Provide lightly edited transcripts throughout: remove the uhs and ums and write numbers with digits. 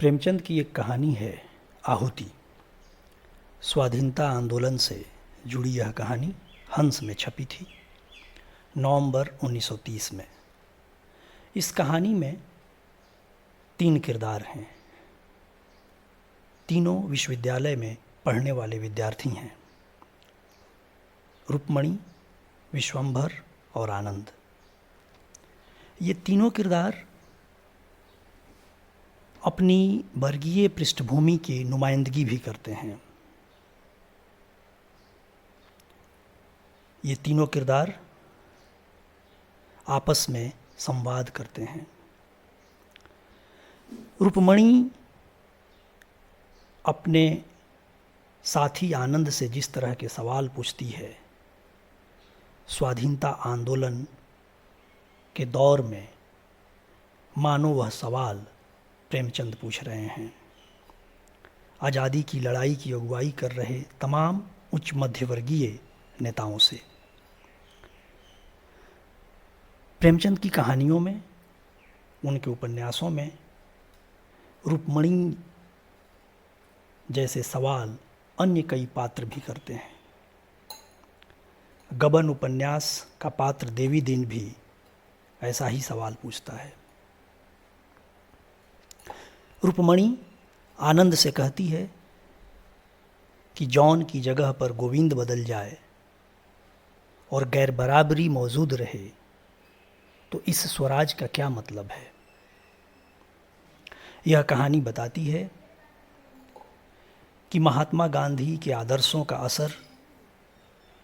प्रेमचंद की एक कहानी है आहुति। स्वाधीनता आंदोलन से जुड़ी यह कहानी हंस में छपी थी नवंबर 1930 में। इस कहानी में 3 किरदार हैं। तीनों विश्वविद्यालय में पढ़ने वाले विद्यार्थी हैं, रुक्मणी, विश्वंभर और आनंद। ये तीनों किरदार अपनी वर्गीय पृष्ठभूमि की नुमाइंदगी भी करते हैं। ये तीनों किरदार आपस में संवाद करते हैं। रुक्मणी अपने साथी आनंद से जिस तरह के सवाल पूछती है, स्वाधीनता आंदोलन के दौर में मानो वह सवाल प्रेमचंद पूछ रहे हैं। आज़ादी की लड़ाई की अगुवाई कर रहे तमाम उच्च मध्यवर्गीय नेताओं से। प्रेमचंद की कहानियों में, उनके उपन्यासों में रुक्मणी जैसे सवाल अन्य कई पात्र भी करते हैं। गबन उपन्यास का पात्र देवी दिन भी ऐसा ही सवाल पूछता है। रुक्मणी आनंद से कहती है कि जॉन की जगह पर गोविंद बदल जाए और गैर बराबरी मौजूद रहे तो इस स्वराज का क्या मतलब है। यह कहानी बताती है कि महात्मा गांधी के आदर्शों का असर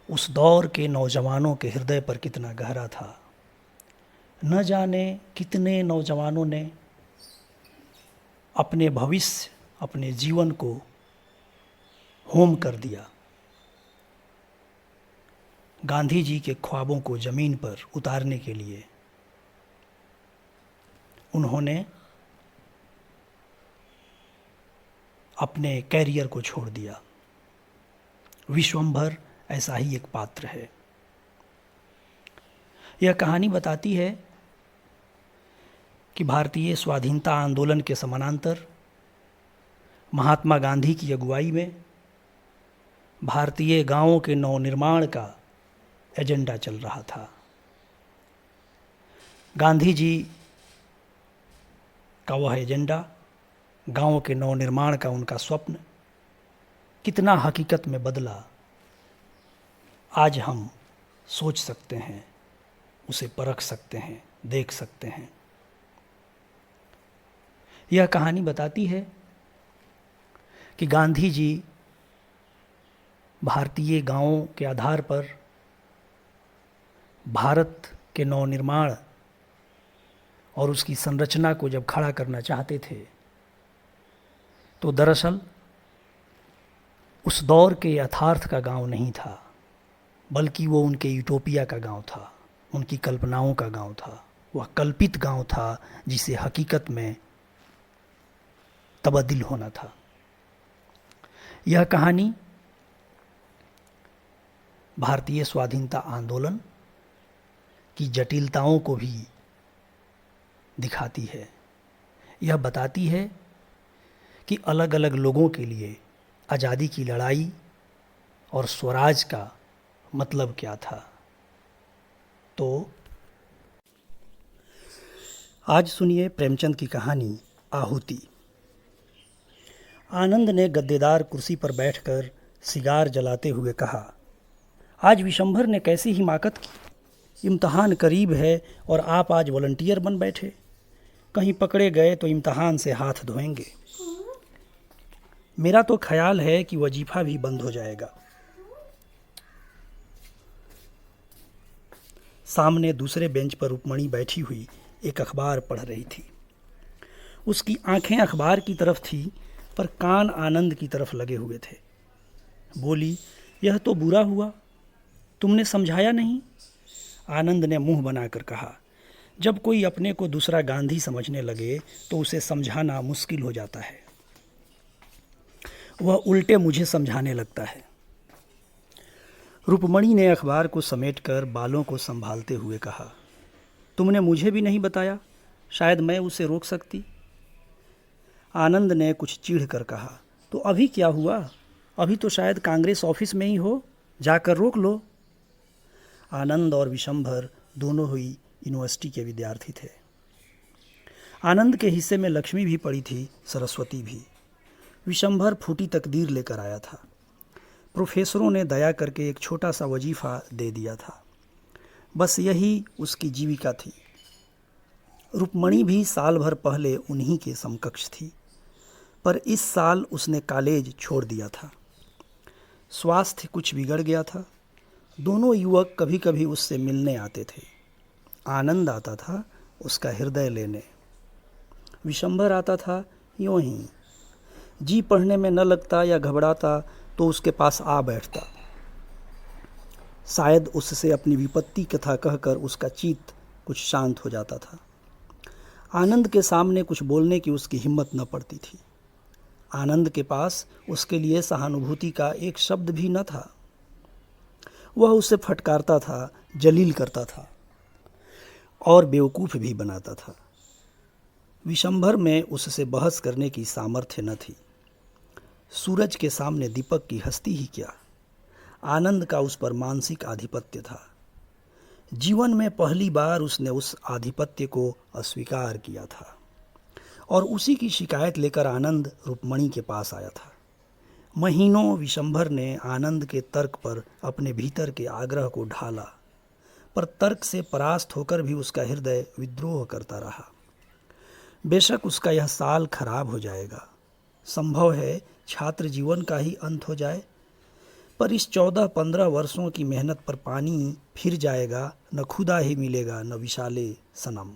उस दौर के नौजवानों के हृदय पर कितना गहरा था। न जाने कितने नौजवानों ने अपने भविष्य, अपने जीवन को होम कर दिया। गांधी जी के ख्वाबों को ज़मीन पर उतारने के लिए उन्होंने अपने कैरियर को छोड़ दिया। विश्वंभर ऐसा ही एक पात्र है। यह कहानी बताती है कि भारतीय स्वाधीनता आंदोलन के समानांतर महात्मा गांधी की अगुवाई में भारतीय गांवों के नवनिर्माण का एजेंडा चल रहा था। गांधी जी का वह एजेंडा, गांवों के नवनिर्माण का उनका स्वप्न कितना हकीकत में बदला, आज हम सोच सकते हैं, उसे परख सकते हैं, देख सकते हैं। यह कहानी बताती है कि गांधी जी भारतीय गांवों के आधार पर भारत के नवनिर्माण और उसकी संरचना को जब खड़ा करना चाहते थे तो दरअसल उस दौर के यथार्थ का गांव नहीं था, बल्कि वो उनके यूटोपिया का गांव था, उनकी कल्पनाओं का गांव था। वह कल्पित गांव था जिसे हकीकत में तब्दील होना था। यह कहानी भारतीय स्वाधीनता आंदोलन की जटिलताओं को भी दिखाती है। यह बताती है कि अलग अलग लोगों के लिए आज़ादी की लड़ाई और स्वराज का मतलब क्या था। तो आज सुनिए प्रेमचंद की कहानी आहुति। आनंद ने गद्देदार कुर्सी पर बैठकर सिगार जलाते हुए कहा, आज विशंभर ने कैसी हिमाकत की। इम्तहान करीब है और आप आज वॉलंटियर बन बैठे। कहीं पकड़े गए तो इम्तहान से हाथ धोएंगे। मेरा तो ख्याल है कि वजीफा भी बंद हो जाएगा। सामने दूसरे बेंच पर रुक्मणी बैठी हुई एक अखबार पढ़ रही थी। उसकी आंखें अखबार की तरफ थी पर कान आनंद की तरफ लगे हुए थे। बोली, यह तो बुरा हुआ, तुमने समझाया नहीं। आनंद ने मुंह बनाकर कहा, जब कोई अपने को दूसरा गांधी समझने लगे तो उसे समझाना मुश्किल हो जाता है। वह उल्टे मुझे समझाने लगता है। रुक्मणी ने अखबार को समेटकर बालों को संभालते हुए कहा, तुमने मुझे भी नहीं बताया, शायद मैं उसे रोक सकती। आनंद ने कुछ चिढ़ कर कहा, तो अभी क्या हुआ? अभी तो शायद कांग्रेस ऑफिस में ही हो, जाकर रोक लो। आनंद और विशंभर दोनों ही यूनिवर्सिटी के विद्यार्थी थे। आनंद के हिस्से में लक्ष्मी भी पड़ी थी, सरस्वती भी। विशंभर फूटी तकदीर लेकर आया था। प्रोफेसरों ने दया करके एक छोटा सा वजीफा दे दिया था। बस यही उसकी जीविका थी। रुक्मणी भी साल भर पहले उन्हीं के समकक्ष थी, पर इस साल उसने कॉलेज छोड़ दिया था। स्वास्थ्य कुछ बिगड़ गया था। दोनों युवक कभी कभी उससे मिलने आते थे। आनंद आता था उसका हृदय लेने, विशंभर आता था यूं ही। जी पढ़ने में न लगता या घबराता तो उसके पास आ बैठता। शायद उससे अपनी विपत्ति कथा कहकर उसका चित्त कुछ शांत हो जाता था। आनंद के सामने कुछ बोलने की उसकी हिम्मत न पड़ती थी। आनंद के पास उसके लिए सहानुभूति का एक शब्द भी न था। वह उसे फटकारता था, जलील करता था और बेवकूफ़ भी बनाता था। विशंभर में उससे बहस करने की सामर्थ्य न थी। सूरज के सामने दीपक की हस्ती ही क्या। आनंद का उस पर मानसिक आधिपत्य था। जीवन में पहली बार उसने उस आधिपत्य को अस्वीकार किया था और उसी की शिकायत लेकर आनंद रुक्मणी के पास आया था। महीनों विशंभर ने आनंद के तर्क पर अपने भीतर के आग्रह को ढाला, पर तर्क से परास्त होकर भी उसका हृदय विद्रोह करता रहा। बेशक उसका यह साल खराब हो जाएगा, संभव है छात्र जीवन का ही अंत हो जाए, पर इस 14-15 वर्षों की मेहनत पर पानी फिर जाएगा, न खुदा ही मिलेगा न विशाले सनम।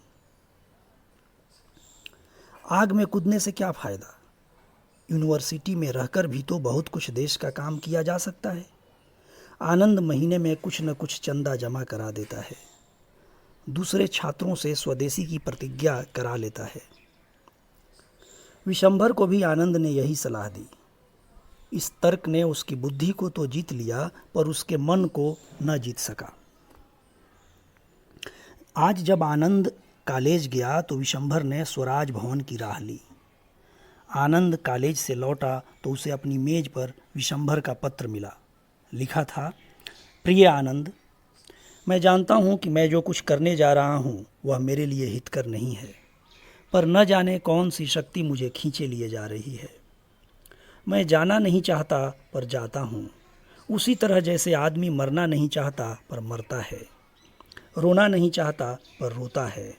आग में कूदने से क्या फ़ायदा? यूनिवर्सिटी में रहकर भी तो बहुत कुछ देश का काम किया जा सकता है। आनंद महीने में कुछ न कुछ चंदा जमा करा देता है, दूसरे छात्रों से स्वदेशी की प्रतिज्ञा करा लेता है। विशंभर को भी आनंद ने यही सलाह दी। इस तर्क ने उसकी बुद्धि को तो जीत लिया, पर उसके मन को न जीत सका। आज जब आनंद कॉलेज गया तो विशंभर ने स्वराज भवन की राह ली। आनंद कॉलेज से लौटा तो उसे अपनी मेज पर विशंभर का पत्र मिला। लिखा था, प्रिय आनंद, मैं जानता हूँ कि मैं जो कुछ करने जा रहा हूँ वह मेरे लिए हितकर नहीं है, पर न जाने कौन सी शक्ति मुझे खींचे लिए जा रही है। मैं जाना नहीं चाहता पर जाता हूँ, उसी तरह जैसे आदमी मरना नहीं चाहता पर मरता है, रोना नहीं चाहता पर रोता है।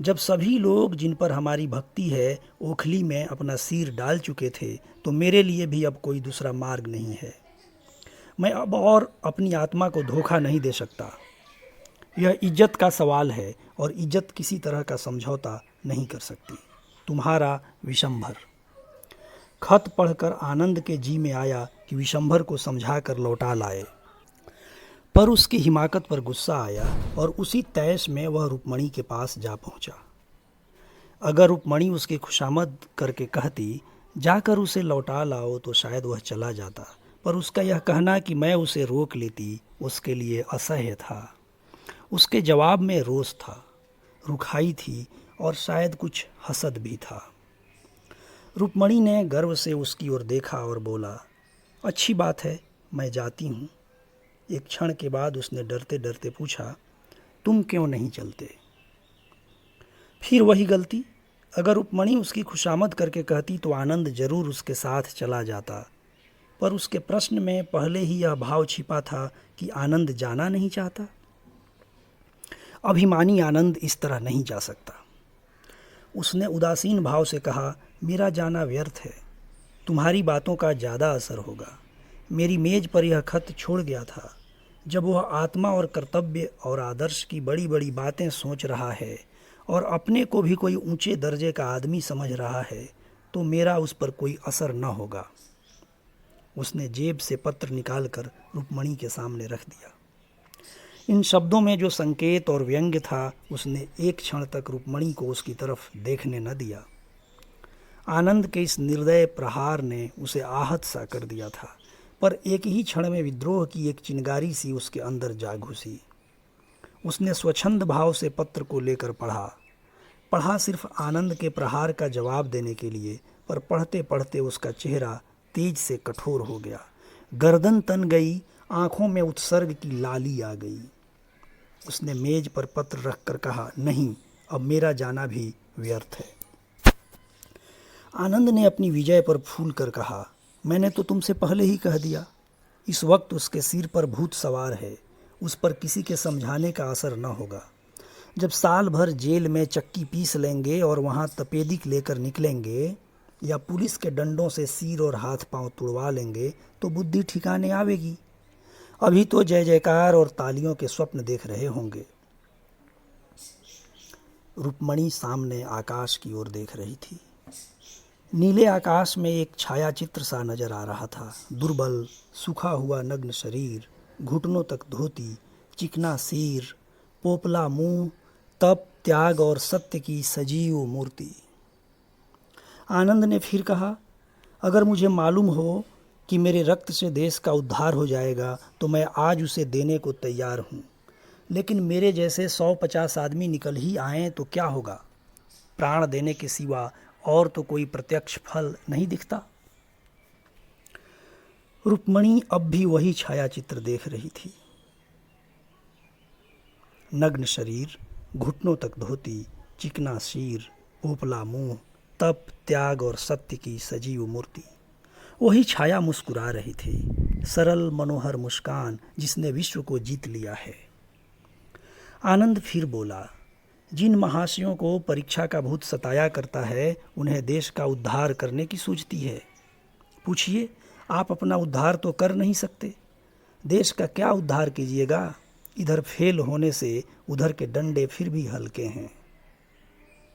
जब सभी लोग जिन पर हमारी भक्ति है ओखली में अपना सिर डाल चुके थे, तो मेरे लिए भी अब कोई दूसरा मार्ग नहीं है। मैं अब और अपनी आत्मा को धोखा नहीं दे सकता। यह इज्जत का सवाल है और इज्जत किसी तरह का समझौता नहीं कर सकती। तुम्हारा विशंभर। खत पढ़कर आनंद के जी में आया कि विशंभर को समझा कर लौटा लाए, पर उसकी हिमाकत पर गुस्सा आया और उसी तैश में वह रुक्मणी के पास जा पहुंचा। अगर रुक्मणी उसकी खुशामद करके कहती, जाकर उसे लौटा लाओ, तो शायद वह चला जाता, पर उसका यह कहना कि मैं उसे रोक लेती उसके लिए असह्य था। उसके जवाब में रोष था, रुखाई थी और शायद कुछ हसद भी था। रुक्मणी ने गर्व से उसकी ओर देखा और बोला, अच्छी बात है, मैं जाती हूँ। एक क्षण के बाद उसने डरते डरते पूछा, तुम क्यों नहीं चलते? फिर वही गलती। अगर रुक्मणी उसकी खुशामद करके कहती तो आनंद जरूर उसके साथ चला जाता, पर उसके प्रश्न में पहले ही यह भाव छिपा था कि आनंद जाना नहीं चाहता। अभिमानी आनंद इस तरह नहीं जा सकता। उसने उदासीन भाव से कहा, मेरा जाना व्यर्थ है, तुम्हारी बातों का ज़्यादा असर होगा। मेरी मेज पर यह खत छोड़ गया था। जब वह आत्मा और कर्तव्य और आदर्श की बड़ी बड़ी बातें सोच रहा है और अपने को भी कोई ऊंचे दर्जे का आदमी समझ रहा है, तो मेरा उस पर कोई असर न होगा। उसने जेब से पत्र निकालकर रुक्मणी के सामने रख दिया। इन शब्दों में जो संकेत और व्यंग्य था, उसने एक क्षण तक रुक्मणी को उसकी तरफ देखने न दिया। आनंद के इस निर्दय प्रहार ने उसे आहत सा कर दिया था, पर एक ही क्षण में विद्रोह की एक चिंगारी सी उसके अंदर जा घुसी। उसने स्वच्छंद भाव से पत्र को लेकर पढ़ा। पढ़ा सिर्फ आनंद के प्रहार का जवाब देने के लिए, पर पढ़ते पढ़ते उसका चेहरा तेज से कठोर हो गया। गर्दन तन गई, आंखों में उत्सर्ग की लाली आ गई। उसने मेज पर पत्र रखकर कहा, नहीं, अब मेरा जाना भी व्यर्थ है। आनंद ने अपनी विजय पर फूल कर कहा, मैंने तो तुमसे पहले ही कह दिया। इस वक्त उसके सिर पर भूत सवार है, उस पर किसी के समझाने का असर न होगा। जब साल भर जेल में चक्की पीस लेंगे और वहाँ तपेदिक लेकर निकलेंगे या पुलिस के डंडों से सिर और हाथ पांव तुड़वा लेंगे तो बुद्धि ठिकाने आवेगी। अभी तो जय जयकार और तालियों के स्वप्न देख रहे होंगे। रुक्मणी सामने आकाश की ओर देख रही थी। नीले आकाश में एक छायाचित्र सा नजर आ रहा था। दुर्बल, सूखा हुआ नग्न शरीर, घुटनों तक धोती, चिकना सिर, पोपला मुंह, तप, त्याग और सत्य की सजीव मूर्ति। आनंद ने फिर कहा, अगर मुझे मालूम हो कि मेरे रक्त से देश का उद्धार हो जाएगा तो मैं आज उसे देने को तैयार हूँ, लेकिन मेरे जैसे 150 आदमी निकल ही आएँ तो क्या होगा? प्राण देने के सिवा और तो कोई प्रत्यक्ष फल नहीं दिखता। रुक्मणी अब भी वही छायाचित्र देख रही थी। नग्न शरीर, घुटनों तक धोती, चिकना सिर, पोपला मुंह, तप, त्याग और सत्य की सजीव मूर्ति। वही छाया मुस्कुरा रही थी, सरल मनोहर मुस्कान जिसने विश्व को जीत लिया है। आनंद फिर बोला, जिन महाशयों को परीक्षा का भूत सताया करता है उन्हें देश का उद्धार करने की सूझती है। पूछिए, आप अपना उद्धार तो कर नहीं सकते, देश का क्या उद्धार कीजिएगा? इधर फेल होने से उधर के डंडे फिर भी हल्के हैं।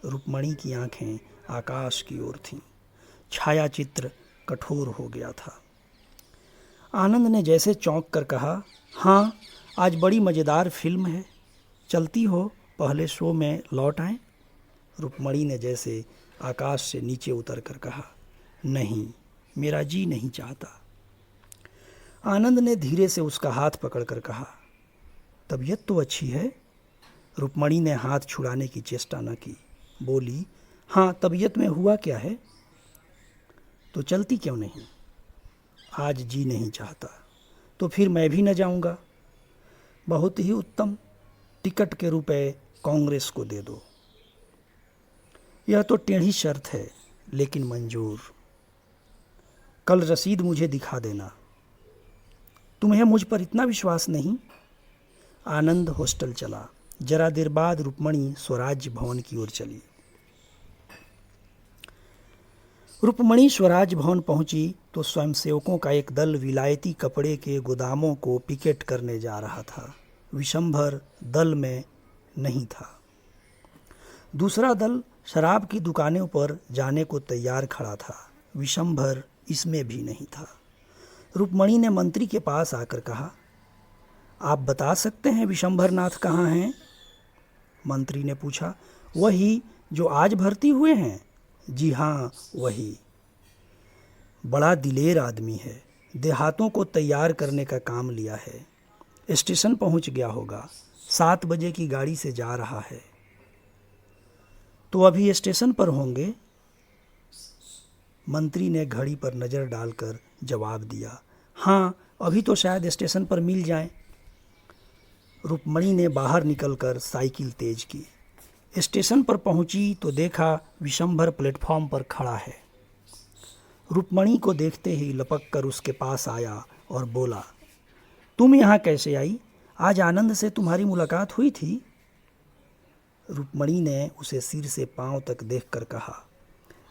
रुक्मणी की आंखें आकाश की ओर थीं। छायाचित्र कठोर हो गया था। आनंद ने जैसे चौंक कर कहा, हाँ, आज बड़ी मज़ेदार फिल्म है, चलती हो पहले शो में लौट आएं? रुक्मणी ने जैसे आकाश से नीचे उतर कर कहा, नहीं, मेरा जी नहीं चाहता। आनंद ने धीरे से उसका हाथ पकड़कर कहा, तबीयत तो अच्छी है। रुक्मणी ने हाथ छुड़ाने की चेष्टा न की। बोली, हाँ, तबीयत में हुआ क्या है? तो चलती क्यों नहीं? आज जी नहीं चाहता। तो फिर मैं भी न जाऊंगा। बहुत ही उत्तम, टिकट के रुपए कांग्रेस को दे दो। यह तो टेढ़ी शर्त है, लेकिन मंजूर। कल रसीद मुझे दिखा देना। तुम्हें मुझ पर इतना विश्वास नहीं? आनंद हॉस्टल चला। जरा देर बाद रुक्मणी स्वराज्य भवन की ओर चली। रुक्मणी स्वराज भवन पहुंची तो स्वयंसेवकों का एक दल विलायती कपड़े के गोदामों को पिकेट करने जा रहा था। विशंभर दल में नहीं था। दूसरा दल शराब की दुकानों पर जाने को तैयार खड़ा था। विशंभर इसमें भी नहीं था। रुक्मणी ने मंत्री के पास आकर कहा, आप बता सकते हैं विशंभर नाथ कहाँ हैं? मंत्री ने पूछा, वही जो आज भर्ती हुए हैं। जी हाँ, वही। बड़ा दिलेर आदमी है, देहातों को तैयार करने का काम लिया है। स्टेशन पहुंच गया होगा, 7 बजे की गाड़ी से जा रहा है। तो अभी स्टेशन पर होंगे? मंत्री ने घड़ी पर नज़र डालकर जवाब दिया, हाँ, अभी तो शायद स्टेशन पर मिल जाएं। रुक्मणी ने बाहर निकलकर साइकिल तेज की। स्टेशन पर पहुंची तो देखा विशंभर प्लेटफॉर्म पर खड़ा है। रुक्मणी को देखते ही लपक कर उसके पास आया और बोला, तुम यहाँ कैसे आई? आज आनंद से तुम्हारी मुलाकात हुई थी? रुक्मणी ने उसे सिर से पांव तक देखकर कहा,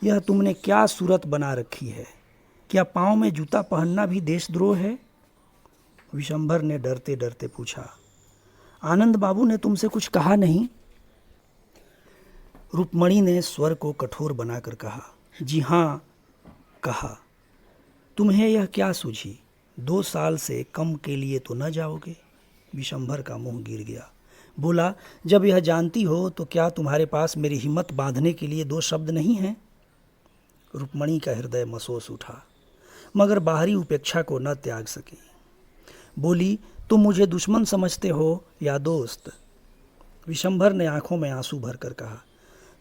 यह तुमने क्या सूरत बना रखी है? क्या पांव में जूता पहनना भी देशद्रोह है? विशंभर ने डरते डरते पूछा, आनंद बाबू ने तुमसे कुछ कहा नहीं? रुक्मणी ने स्वर को कठोर बनाकर कहा, जी हाँ, कहा। तुम्हें यह क्या सूझी? 2 साल से कम के लिए तो न जाओगे? विशंभर का मुंह गिर गया। बोला, जब यह जानती हो तो क्या तुम्हारे पास मेरी हिम्मत बांधने के लिए 2 शब्द नहीं हैं? रुक्मणी का हृदय मसोस उठा, मगर बाहरी उपेक्षा को न त्याग सकी। बोली, तुम मुझे दुश्मन समझते हो या दोस्त? विशंभर ने आंखों में आंसू भरकर कहा,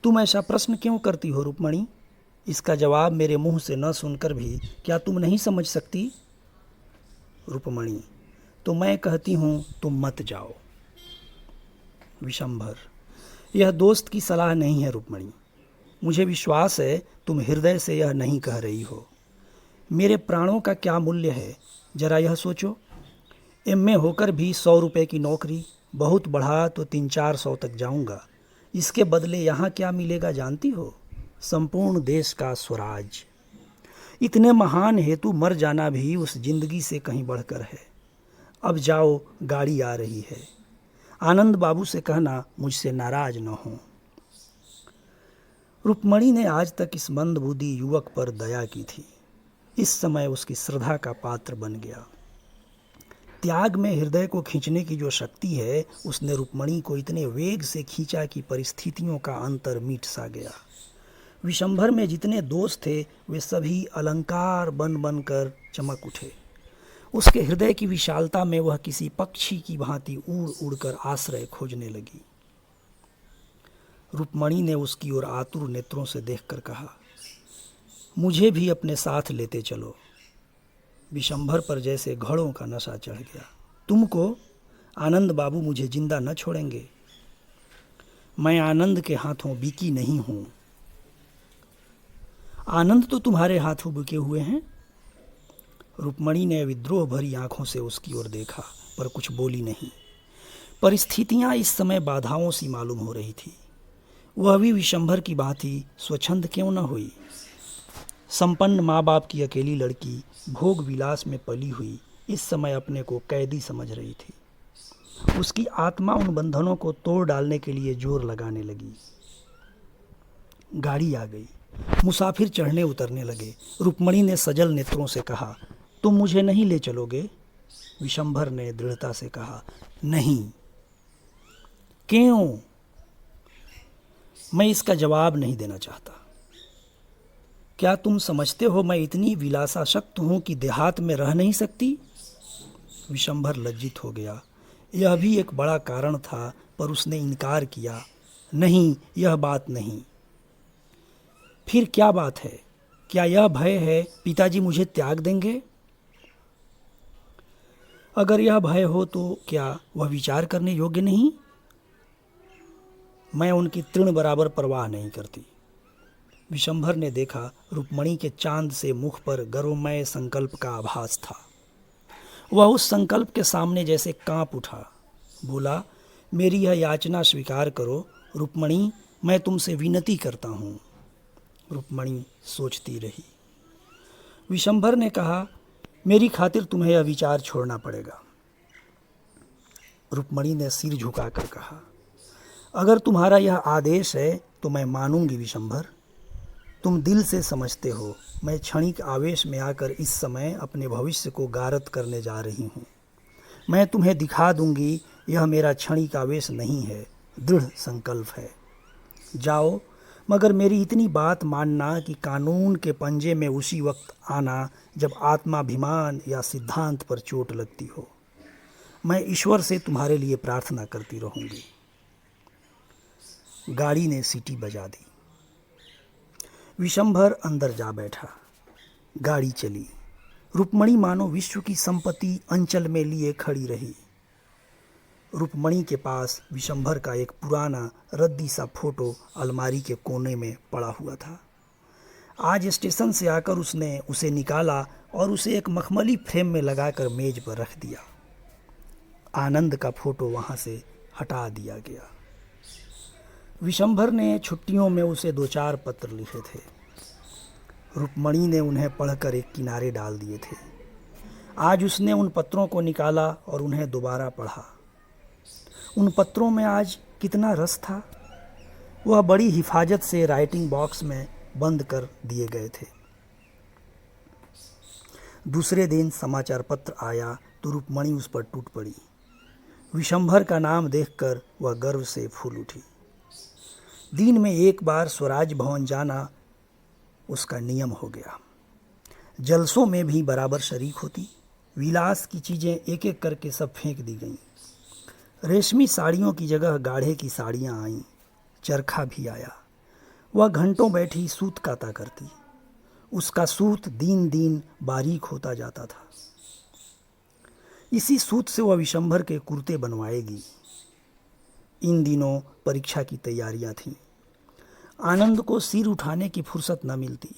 तुम ऐसा प्रश्न क्यों करती हो रुक्मणी? इसका जवाब मेरे मुंह से न सुनकर भी क्या तुम नहीं समझ सकती? रुक्मणी, तो मैं कहती हूँ तुम मत जाओ। विशंभर, यह दोस्त की सलाह नहीं है रुक्मणी। मुझे विश्वास है तुम हृदय से यह नहीं कह रही हो। मेरे प्राणों का क्या मूल्य है, जरा यह सोचो। एमए होकर भी 100 रुपये की नौकरी, बहुत बढ़ा तो 300-400 तक जाऊंगा। इसके बदले यहाँ क्या मिलेगा जानती हो? संपूर्ण देश का स्वराज। इतने महान हेतु मर जाना भी उस जिंदगी से कहीं बढ़कर है। अब जाओ, गाड़ी आ रही है। आनंद बाबू से कहना मुझसे नाराज न हो। रुक्मणी ने आज तक इस मंदबुद्धि युवक पर दया की थी। इस समय उसकी श्रद्धा का पात्र बन गया। त्याग में हृदय को खींचने की जो शक्ति है, उसने रुक्मणी को इतने वेग से खींचा कि परिस्थितियों का अंतर मिट सा गया। विशंभर में जितने दोष थे वे सभी अलंकार बन बनकर चमक उठे। उसके हृदय की विशालता में वह किसी पक्षी की भांति उड़ उड़कर आश्रय खोजने लगी। रुक्मणी ने उसकी ओर आतुर नेत्रों से देखकर कहा, मुझे भी अपने साथ लेते चलो। विशंभर पर जैसे घड़ों का नशा चढ़ गया। तुमको? आनंद बाबू मुझे जिंदा न छोड़ेंगे। मैं आनंद के हाथों बिकी नहीं हूं। आनंद तो तुम्हारे हाथों बिके हुए हैं। रुक्मणी ने विद्रोह भरी आंखों से उसकी ओर देखा, पर कुछ बोली नहीं। परिस्थितियां इस समय बाधाओं सी मालूम हो रही थी। वह भी विशंभर की भांति स्वच्छंद क्यों न हुई। संपन्न माँ बाप की अकेली लड़की, भोग विलास में पली हुई, इस समय अपने को कैदी समझ रही थी। उसकी आत्मा उन बंधनों को तोड़ डालने के लिए जोर लगाने लगी। गाड़ी आ गई। मुसाफिर चढ़ने उतरने लगे। रुक्मणी ने सजल नेत्रों से कहा, तुम मुझे नहीं ले चलोगे? विशंभर ने दृढ़ता से कहा, नहीं। क्यों? मैं इसका जवाब नहीं देना चाहता। क्या तुम समझते हो मैं इतनी विलासाशक्त हूं कि देहात में रह नहीं सकती? विशंभर लज्जित हो गया। यह भी एक बड़ा कारण था, पर उसने इनकार किया। नहीं, यह बात नहीं। फिर क्या बात है? क्या यह भय है पिताजी मुझे त्याग देंगे? अगर यह भय हो तो क्या वह विचार करने योग्य नहीं? मैं उनकी तृण बराबर परवाह नहीं करती। विशंभर ने देखा रुक्मणी के चांद से मुख पर गर्वमय संकल्प का आभास था। वह उस संकल्प के सामने जैसे कांप उठा। बोला, मेरी यह याचना स्वीकार करो रुक्मणी, मैं तुमसे विनती करता हूँ। रुक्मणी सोचती रही। विशंभर ने कहा, मेरी खातिर तुम्हें यह विचार छोड़ना पड़ेगा। रुक्मणी ने सिर झुकाकर कहा, अगर तुम्हारा यह आदेश है तो मैं मानूंगी विशंभर। तुम दिल से समझते हो मैं क्षणिक आवेश में आकर इस समय अपने भविष्य को गारत करने जा रही हूँ। मैं तुम्हें दिखा दूंगी यह मेरा क्षणिक आवेश नहीं है, दृढ़ संकल्प है। जाओ, मगर मेरी इतनी बात मानना कि कानून के पंजे में उसी वक्त आना जब आत्माभिमान या सिद्धांत पर चोट लगती हो। मैं ईश्वर से तुम्हारे लिए प्रार्थना करती रहूंगी। गाड़ी ने सीटी बजा दी। विशंभर अंदर जा बैठा। गाड़ी चली। रुक्मणी मानो विश्व की संपत्ति अंचल में लिए खड़ी रही। रुक्मणी के पास विशंभर का एक पुराना रद्दी सा फोटो अलमारी के कोने में पड़ा हुआ था। आज स्टेशन से आकर उसने उसे निकाला और उसे एक मखमली फ्रेम में लगाकर मेज पर रख दिया। आनंद का फोटो वहाँ से हटा दिया गया। विशंभर ने छुट्टियों में उसे 2-4 पत्र लिखे थे। रुक्मणी ने उन्हें पढ़कर एक किनारे डाल दिए थे। आज उसने उन पत्रों को निकाला और उन्हें दोबारा पढ़ा। उन पत्रों में आज कितना रस था। वह बड़ी हिफाजत से राइटिंग बॉक्स में बंद कर दिए गए थे। दूसरे दिन समाचार पत्र आया तो रुक्मणी उस पर टूट पड़ी। विशंभर का नाम देखकर वह गर्व से फूल उठी। दिन में एक बार स्वराज भवन जाना उसका नियम हो गया। जलसों में भी बराबर शरीक होती। विलास की चीज़ें एक एक करके सब फेंक दी गईं। रेशमी साड़ियों की जगह गाढ़े की साड़ियाँ आईं। चरखा भी आया। वह घंटों बैठी सूत काता करती। उसका सूत दिन दिन बारीक होता जाता था। इसी सूत से वह विशंभर के कुर्ते बनवाएगी। इन दिनों परीक्षा की तैयारियां थीं। आनंद को सिर उठाने की फुर्सत न मिलती।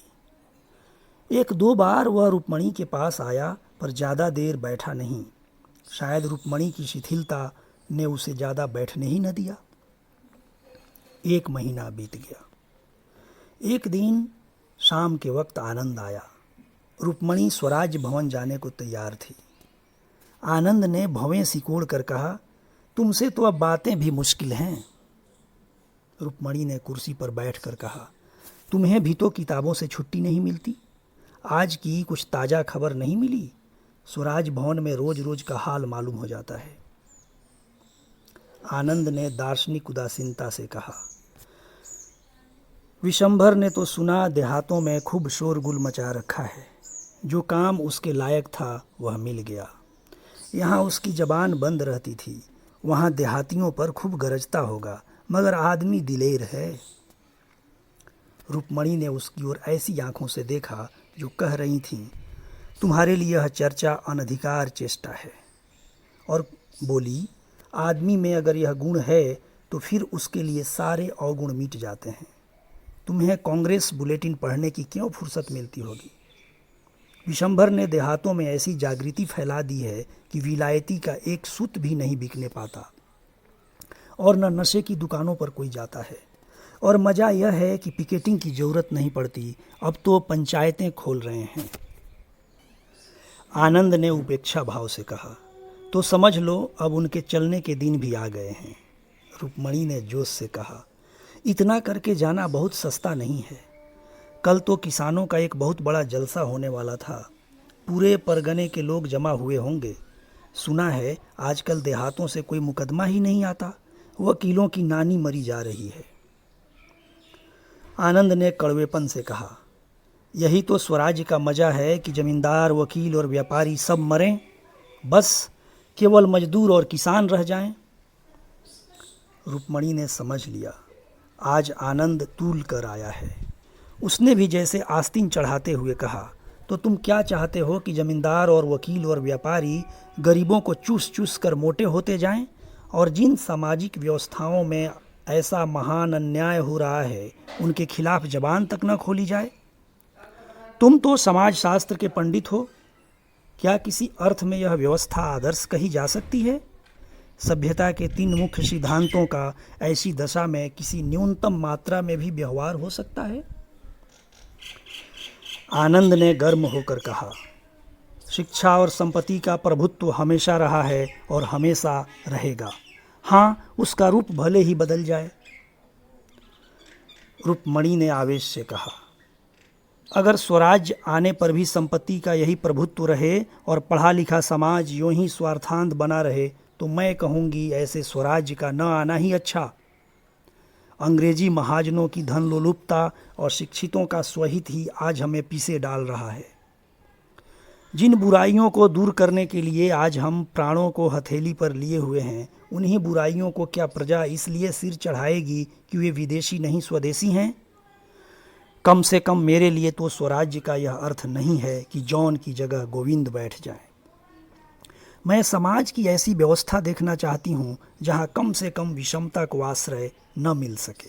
एक दो बार वह रुक्मणी के पास आया, पर ज़्यादा देर बैठा नहीं। शायद रुक्मणी की शिथिलता ने उसे ज़्यादा बैठने ही न दिया। 1 महीना बीत गया। एक दिन शाम के वक्त आनंद आया। रुक्मणी स्वराज भवन जाने को तैयार थी। आनंद ने भवें सिकोड़ कर कहा, तुमसे तो अब बातें भी मुश्किल हैं। रुक्मणी ने कुर्सी पर बैठकर कहा, तुम्हें भी तो किताबों से छुट्टी नहीं मिलती। आज की कुछ ताज़ा खबर नहीं मिली। स्वराज भवन में रोज रोज का हाल मालूम हो जाता है। आनंद ने दार्शनिक उदासीनता से कहा, विशंभर ने तो सुना देहातों में खूब शोरगुल मचा रखा है। जो काम उसके लायक था वह मिल गया। यहाँ उसकी जबान बंद रहती थी, वहाँ देहातियों पर खूब गरजता होगा, मगर आदमी दिलेर है। रुक्मणी ने उसकी ओर ऐसी आंखों से देखा जो कह रही थीं, तुम्हारे लिए यह चर्चा अनधिकार चेष्टा है। और बोली, आदमी में अगर यह गुण है तो फिर उसके लिए सारे अवगुण मिट जाते हैं। तुम्हें कांग्रेस बुलेटिन पढ़ने की क्यों फुर्सत मिलती होगी। विशंभर ने देहातों में ऐसी जागृति फैला दी है कि विलायती का एक सूत भी नहीं बिकने पाता, और न नशे की दुकानों पर कोई जाता है। और मज़ा यह है कि पिकेटिंग की ज़रूरत नहीं पड़ती, अब तो पंचायतें खोल रहे हैं। आनंद ने उपेक्षा भाव से कहा, तो समझ लो अब उनके चलने के दिन भी आ गए हैं। रुक्मणी ने जोश से कहा, इतना करके जाना बहुत सस्ता नहीं है। कल तो किसानों का एक बहुत बड़ा जलसा होने वाला था। पूरे परगने के लोग जमा हुए होंगे। सुना है आजकल देहातों से कोई मुकदमा ही नहीं आता। वकीलों की नानी मरी जा रही है। आनंद ने कड़वेपन से कहा, यही तो स्वराज्य का मज़ा है कि जमींदार, वकील और व्यापारी सब मरें, बस केवल मजदूर और किसान रह जाएं। रुक्मणी ने समझ लिया, आज आनंद तूल कर आया है। उसने भी जैसे आस्तीन चढ़ाते हुए कहा, तो तुम क्या चाहते हो कि जमींदार और वकील और व्यापारी गरीबों को चूस चूस कर मोटे होते जाएं? और जिन सामाजिक व्यवस्थाओं में ऐसा महान अन्याय हो रहा है उनके खिलाफ जबान तक न खोली जाए। तुम तो समाज शास्त्र के पंडित हो, क्या किसी अर्थ में यह व्यवस्था आदर्श कही जा सकती है? सभ्यता के 3 मुख्य सिद्धांतों का ऐसी दशा में किसी न्यूनतम मात्रा में भी व्यवहार हो सकता है? आनंद ने गर्म होकर कहा, शिक्षा और संपत्ति का प्रभुत्व हमेशा रहा है और हमेशा रहेगा। हाँ, उसका रूप भले ही बदल जाए। रुक्मणी ने आवेश से कहा, अगर स्वराज्य आने पर भी संपत्ति का यही प्रभुत्व रहे और पढ़ा लिखा समाज यूं ही स्वार्थांत बना रहे, तो मैं कहूँगी ऐसे स्वराज्य का न आना ही अच्छा। अंग्रेजी महाजनों की धन लोलुपता और शिक्षितों का स्वहित ही आज हमें पीछे डाल रहा है। जिन बुराइयों को दूर करने के लिए आज हम प्राणों को हथेली पर लिए हुए हैं, उन्हीं बुराइयों को क्या प्रजा इसलिए सिर चढ़ाएगी कि वे विदेशी नहीं स्वदेशी हैं? कम से कम मेरे लिए तो स्वराज्य का यह अर्थ नहीं है कि जॉन की जगह गोविंद बैठ जाए। मैं समाज की ऐसी व्यवस्था देखना चाहती हूँ जहाँ कम से कम विषमता को आश्रय न मिल सके।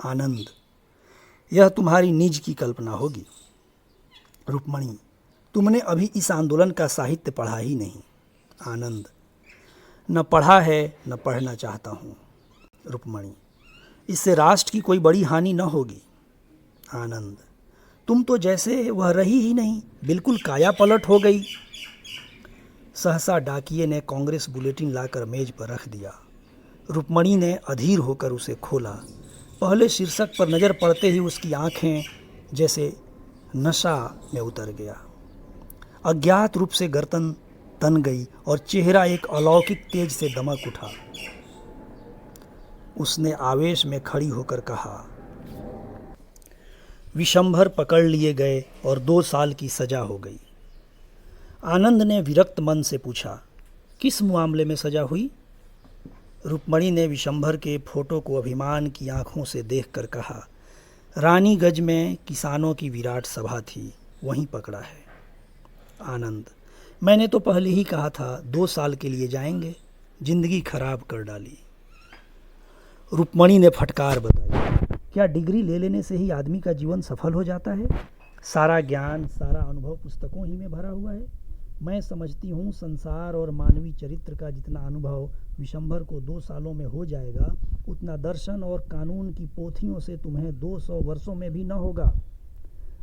आनंद, यह तुम्हारी निज की कल्पना होगी। रुक्मणी, तुमने अभी इस आंदोलन का साहित्य पढ़ा ही नहीं। आनंद, न पढ़ा है न पढ़ना चाहता हूँ। रुक्मणी, इससे राष्ट्र की कोई बड़ी हानि न होगी। आनंद, तुम तो जैसे वह रही ही नहीं, बिल्कुल काया पलट हो गई। सहसा डाकिये ने कांग्रेस बुलेटिन लाकर मेज पर रख दिया। रुक्मणी ने अधीर होकर उसे खोला। पहले शीर्षक पर नज़र पड़ते ही उसकी आंखें जैसे नशा में उतर गया। अज्ञात रूप से गर्दन तन गई और चेहरा एक अलौकिक तेज से दमक उठा। उसने आवेश में खड़ी होकर कहा, विशंभर पकड़ लिए गए और 2 साल की सजा हो गई। आनंद ने विरक्त मन से पूछा, किस मामले में सजा हुई? रुक्मणी ने विशंभर के फोटो को अभिमान की आंखों से देखकर कहा, रानीगंज में किसानों की विराट सभा थी, वहीं पकड़ा है। आनंद, मैंने तो पहले ही कहा था 2 साल के लिए जाएंगे, जिंदगी खराब कर डाली। रुक्मणी ने फटकार बताई, क्या डिग्री ले लेने से ही आदमी का जीवन सफल हो जाता है? सारा ज्ञान, सारा अनुभव पुस्तकों ही में भरा हुआ है। मैं समझती हूँ संसार और मानवीय चरित्र का जितना अनुभव विशंभर को 2 सालों में हो जाएगा, उतना दर्शन और कानून की पोथियों से तुम्हें 200 वर्षों में भी न होगा।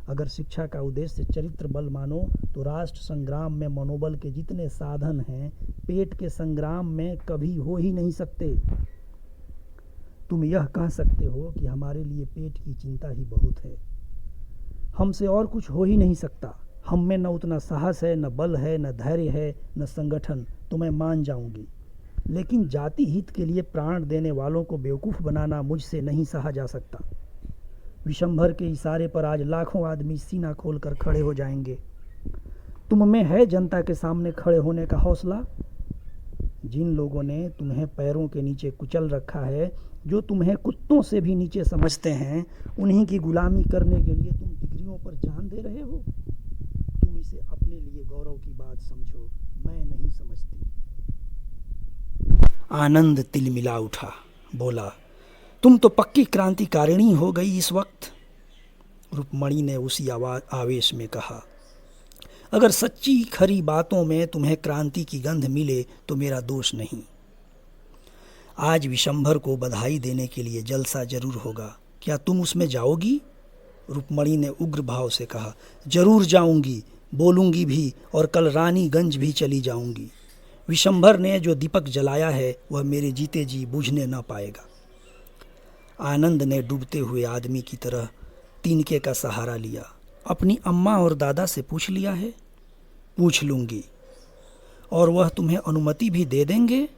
अगर शिक्षा का उद्देश्य चरित्र बल मानो तो राष्ट्र संग्राम में मनोबल के जितने साधन हैं, पेट के संग्राम में कभी हो ही नहीं सकते। तुम यह कह सकते हो कि हमारे लिए पेट की चिंता ही बहुत है, हमसे और कुछ हो ही नहीं सकता। हम में न उतना साहस है, न बल है, न धैर्य है, न संगठन, तो मैं मान जाऊंगी। लेकिन जाति हित के लिए प्राण देने वालों को बेवकूफ़ बनाना मुझसे नहीं सहा जा सकता। विशंभर के इशारे पर आज लाखों आदमी सीना खोलकर खड़े हो जाएंगे। तुम में है जनता के सामने खड़े होने का हौसला? जिन लोगों ने तुम्हें पैरों के नीचे कुचल रखा है, जो तुम्हें कुत्तों से भी नीचे समझते हैं, उन्हीं की गुलामी करने के लिए तुम डिग्रियों पर जान दे रहे हो। तुम इसे अपने लिए गौरव की बात समझो, मैं नहीं समझती। आनंद तिलमिला उठा, बोला, तुम तो पक्की क्रांतिकारिणी हो गई इस वक्त। रुक्मणी ने उसी आवेश में कहा, अगर सच्ची खरी बातों में तुम्हें क्रांति की गंध मिले तो मेरा दोष नहीं। आज विशंभर को बधाई देने के लिए जलसा जरूर होगा, क्या तुम उसमें जाओगी? रुक्मणी ने उग्र भाव से कहा, जरूर जाऊंगी, बोलूंगी भी, और कल रानीगंज भी चली जाऊंगी। विशंभर ने जो दीपक जलाया है वह मेरे जीते जी बुझने न पाएगा। आनंद ने डूबते हुए आदमी की तरह तिनके का सहारा लिया। अपनी अम्मा और दादा से पूछ लिया है? पूछ लूंगी, और वह तुम्हें अनुमति भी दे देंगे।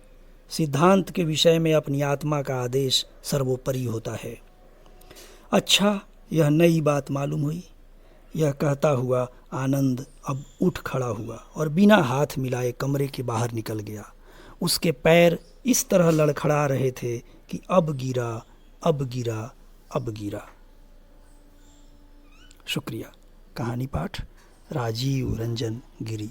सिद्धांत के विषय में अपनी आत्मा का आदेश सर्वोपरि होता है। अच्छा, यह नई बात मालूम हुई। यह कहता हुआ आनंद अब उठ खड़ा हुआ और बिना हाथ मिलाए कमरे के बाहर निकल गया। उसके पैर इस तरह लड़खड़ा रहे थे कि अब गिरा, अब गिरा, अब गिरा। शुक्रिया। कहानी पाठ राजीव रंजन गिरी।